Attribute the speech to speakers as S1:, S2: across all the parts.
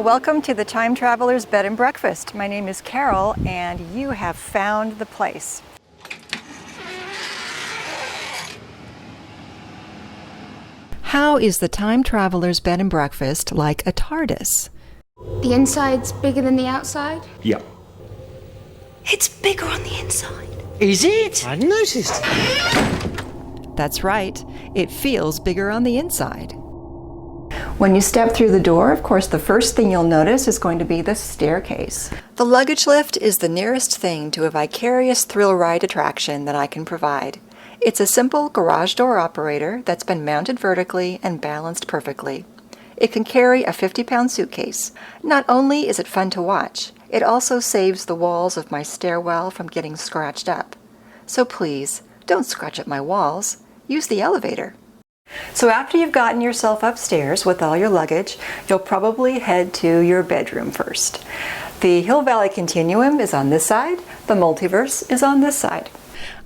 S1: Well, welcome to the Time Traveler's Bed and Breakfast. My name is Carol, and you have found the place. How is the Time Traveler's Bed and Breakfast like a TARDIS?
S2: The inside's bigger than the outside?
S3: Yeah.
S2: It's bigger on the inside.
S3: Is it? I hadn't noticed.
S1: That's right. It feels bigger on the inside. When you step through the door, of course, the first thing you'll notice is going to be the staircase. The luggage lift is the nearest thing to a vicarious thrill ride attraction that I can provide. It's a simple garage door operator that's been mounted vertically and balanced perfectly. It can carry a 50-pound suitcase. Not only is it fun to watch, it also saves the walls of my stairwell from getting scratched up. So please, don't scratch up my walls. Use the elevator. So after you've gotten yourself upstairs with all your luggage, you'll probably head to your bedroom first. The Hill Valley Continuum is on this side. The multiverse is on this side.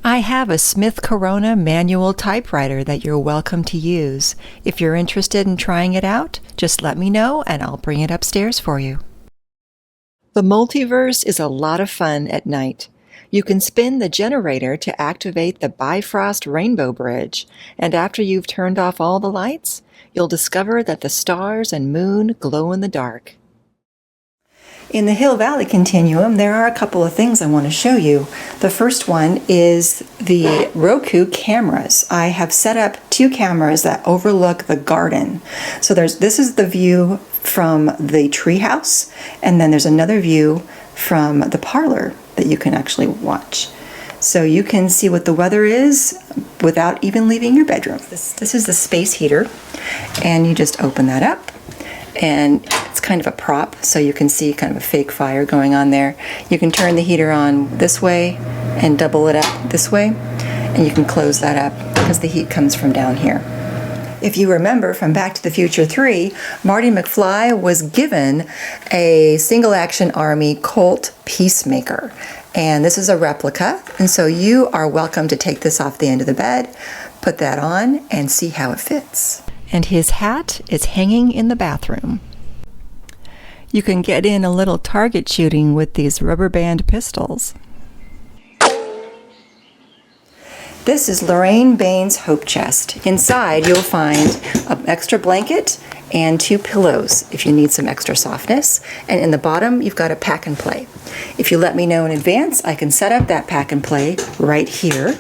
S1: I have a Smith Corona manual typewriter that you're welcome to use. If you're interested in trying it out, just let me know and I'll bring it upstairs for you. The multiverse is a lot of fun at night. You can spin the generator to activate the Bifrost Rainbow Bridge, and after you've turned off all the lights, you'll discover that the stars and moon glow in the dark. In the Hill Valley Continuum, there are a couple of things I want to show you. The first one is the Roku cameras. I have set up 2 cameras that overlook the garden. So this is the view from the treehouse, and then there's another view from the parlor that you can actually watch. So you can see what the weather is without even leaving your bedroom. This is the space heater, and you just open that up, and it's kind of a prop, so you can see kind of a fake fire going on there. You can turn the heater on this way and double it up this way, and you can close that up because the heat comes from down here. If you remember from Back to the Future 3, Marty McFly was given a single-action Army Colt Peacemaker. And this is a replica, and so you are welcome to take this off the end of the bed, put that on, and see how it fits. And his hat is hanging in the bathroom. You can get in a little target shooting with these rubber band pistols. This is Lorraine Bain's Hope Chest. Inside you'll find an extra blanket and 2 pillows if you need some extra softness. And in the bottom you've got a pack and play. If you let me know in advance, I can set up that pack and play right here.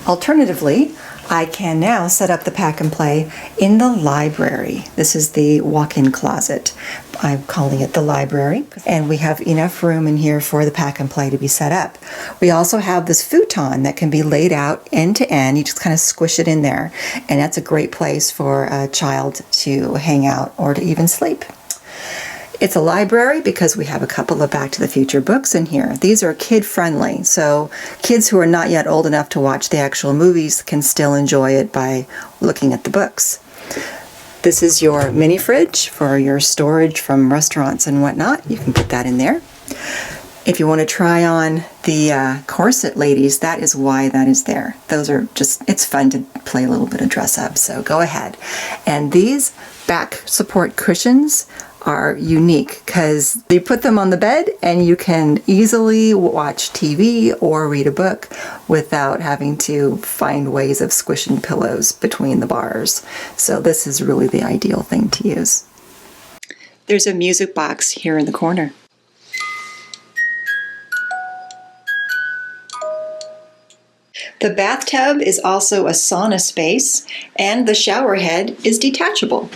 S1: Alternatively, I can now set up the pack and play in the library. This is the walk-in closet. I'm calling it the library. And we have enough room in here for the pack and play to be set up. We also have this futon that can be laid out end to end. You just kind of squish it in there. And that's a great place for a child to hang out or to even sleep. It's a library because we have a couple of Back to the Future books in here. These are kid-friendly, so kids who are not yet old enough to watch the actual movies can still enjoy it by looking at the books. This is your mini fridge for your storage from restaurants and whatnot. You can put that in there. If you want to try on the corset ladies, that is why that is there. Those are just, it's fun to play a little bit of dress up, so go ahead. And these back support cushions are unique because you put them on the bed and you can easily watch TV or read a book without having to find ways of squishing pillows between the bars. So this is really the ideal thing to use. There's a music box here in the corner. The bathtub is also a sauna space, and the shower head is detachable.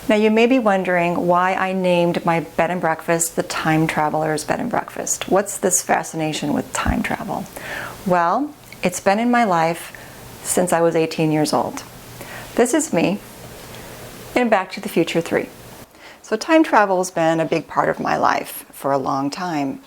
S1: Now you may be wondering why I named my bed and breakfast the Time Traveler's Bed and Breakfast. What's this fascination with time travel? Well, it's been in my life since I was 18 years old. This is me in Back to the Future 3. So time travel has been a big part of my life for a long time.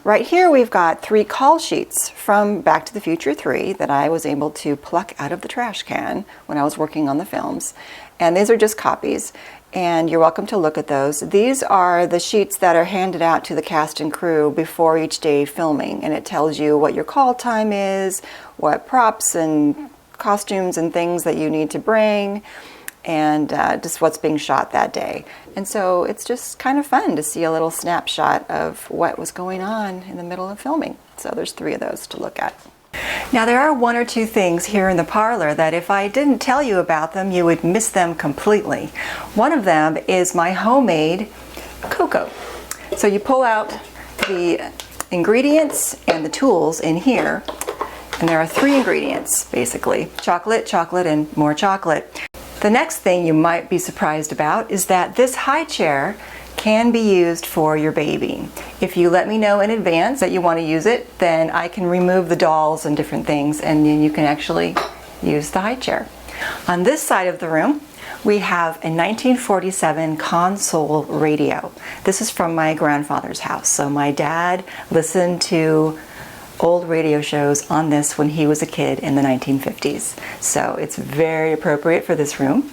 S1: Right here we've got 3 call sheets from Back to the Future 3 that I was able to pluck out of the trash can when I was working on the films. And these are just copies, and you're welcome to look at those. These are the sheets that are handed out to the cast and crew before each day filming, and it tells you what your call time is, what props and costumes and things that you need to bring. and just what's being shot that day. And so it's just kind of fun to see a little snapshot of what was going on in the middle of filming. So there's 3 of those to look at. Now there are 1 or 2 things here in the parlor that if I didn't tell you about them, you would miss them completely. One of them is my homemade cocoa. So you pull out the ingredients and the tools in here, and there are 3 ingredients basically: chocolate, chocolate, and more chocolate. The next thing you might be surprised about is that this high chair can be used for your baby. If you let me know in advance that you want to use it, then I can remove the dolls and different things, and then you can actually use the high chair. On this side of the room, we have a 1947 console radio. This is from my grandfather's house. So my dad listened to old radio shows on this when he was a kid in the 1950s. So it's very appropriate for this room.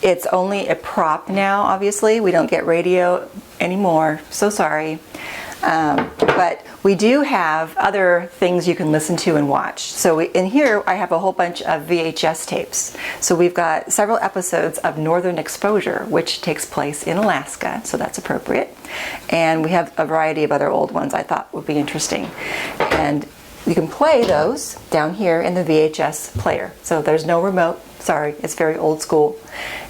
S1: It's only a prop now, obviously. We don't get radio anymore, so sorry. But we do have other things you can listen to and watch. So in here I have a whole bunch of VHS tapes. So we've got several episodes of Northern Exposure, which takes place in Alaska, so that's appropriate. And we have a variety of other old ones I thought would be interesting. And you can play those down here in the VHS player. So there's no remote, sorry, it's very old school.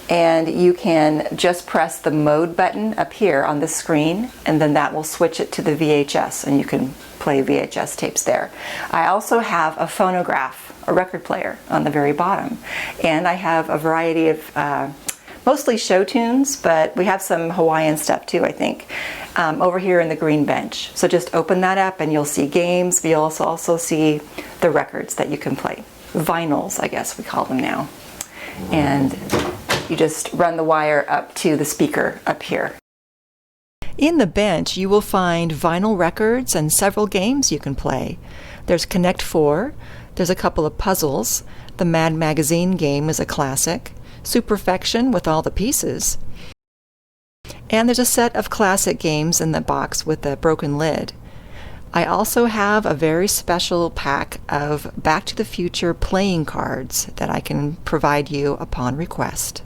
S1: And you can just press the mode button up here on the screen, and then that will switch it to the VHS, and you can play VHS tapes there. I also have a phonograph, a record player, on the very bottom. And I have a variety of mostly show tunes, but we have some Hawaiian stuff too, I think, over here in the green bench. So just open that up and you'll see games, but you'll also see the records that you can play. Vinyls, I guess we call them now. And you just run the wire up to the speaker up here. In the bench, you will find vinyl records and several games you can play. There's Connect 4, there's a couple of puzzles, the Mad Magazine game is a classic, Superfection with all the pieces, and there's a set of classic games in the box with a broken lid. I also have a very special pack of Back to the Future playing cards that I can provide you upon request.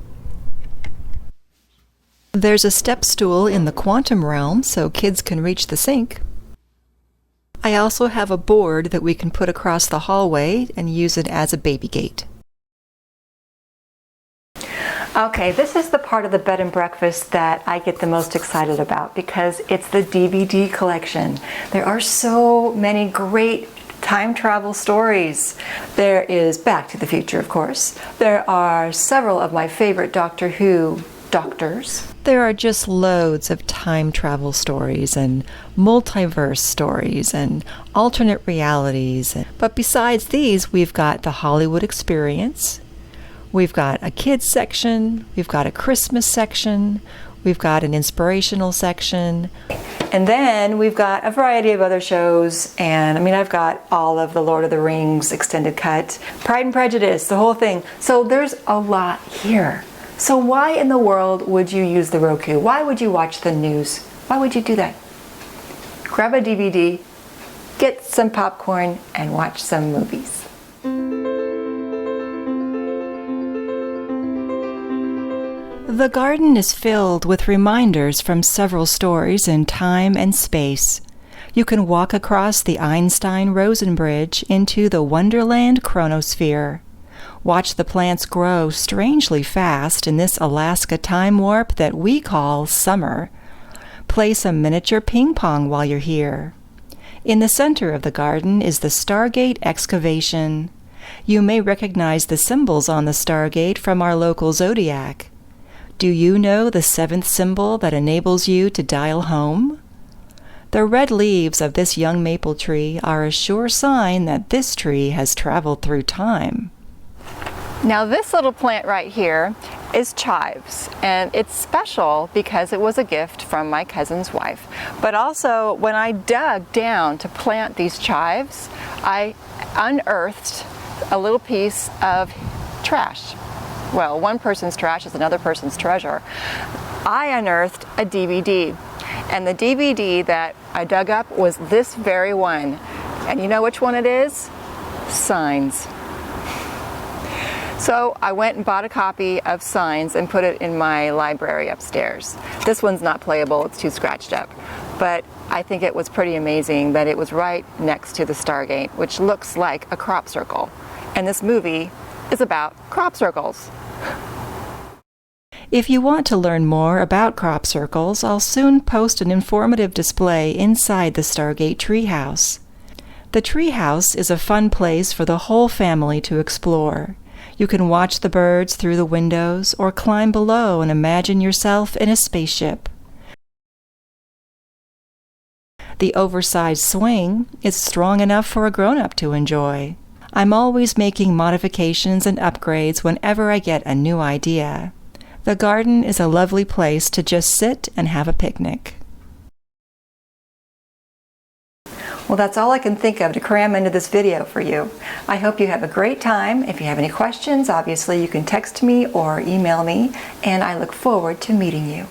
S1: There's a step stool in the quantum realm so kids can reach the sink. I also have a board that we can put across the hallway and use it as a baby gate. Okay, this is the part of the bed and breakfast that I get the most excited about because it's the DVD collection. There are so many great time travel stories. There is Back to the Future, of course. There are several of my favorite Doctor Who doctors. There are just loads of time travel stories and multiverse stories and alternate realities. But besides these, we've got the Hollywood Experience. We've got a kids section, we've got a Christmas section, we've got an inspirational section, and then we've got a variety of other shows. And I mean, I've got all of the Lord of the Rings extended cut, Pride and Prejudice, the whole thing. So there's a lot here. So why in the world would you use the Roku? Why would you watch the news? Why would you do that? Grab a DVD, get some popcorn, and watch some movies. The garden is filled with reminders from several stories in time and space. You can walk across the Einstein-Rosen Bridge into the Wonderland chronosphere. Watch the plants grow strangely fast in this Alaska time warp that we call summer. Play some miniature ping pong while you're here. In the center of the garden is the Stargate excavation. You may recognize the symbols on the Stargate from our local zodiac. Do you know the 7th symbol that enables you to dial home? The red leaves of this young maple tree are a sure sign that this tree has traveled through time. Now this little plant right here is chives, and it's special because it was a gift from my cousin's wife. But also, when I dug down to plant these chives, I unearthed a little piece of trash. Well, one person's trash is another person's treasure. I unearthed a DVD, and the DVD that I dug up was this very one. And you know which one it is? Signs. So I went and bought a copy of Signs and put it in my library upstairs. This one's not playable, it's too scratched up. But I think it was pretty amazing that it was right next to the Stargate, which looks like a crop circle. And this movie is about crop circles. If you want to learn more about crop circles, I'll soon post an informative display inside the Stargate treehouse. The treehouse is a fun place for the whole family to explore. You can watch the birds through the windows or climb below and imagine yourself in a spaceship. The oversized swing is strong enough for a grown-up to enjoy. I'm always making modifications and upgrades whenever I get a new idea. The garden is a lovely place to just sit and have a picnic. Well, that's all I can think of to cram into this video for you. I hope you have a great time. If you have any questions, obviously you can text me or email me, and I look forward to meeting you.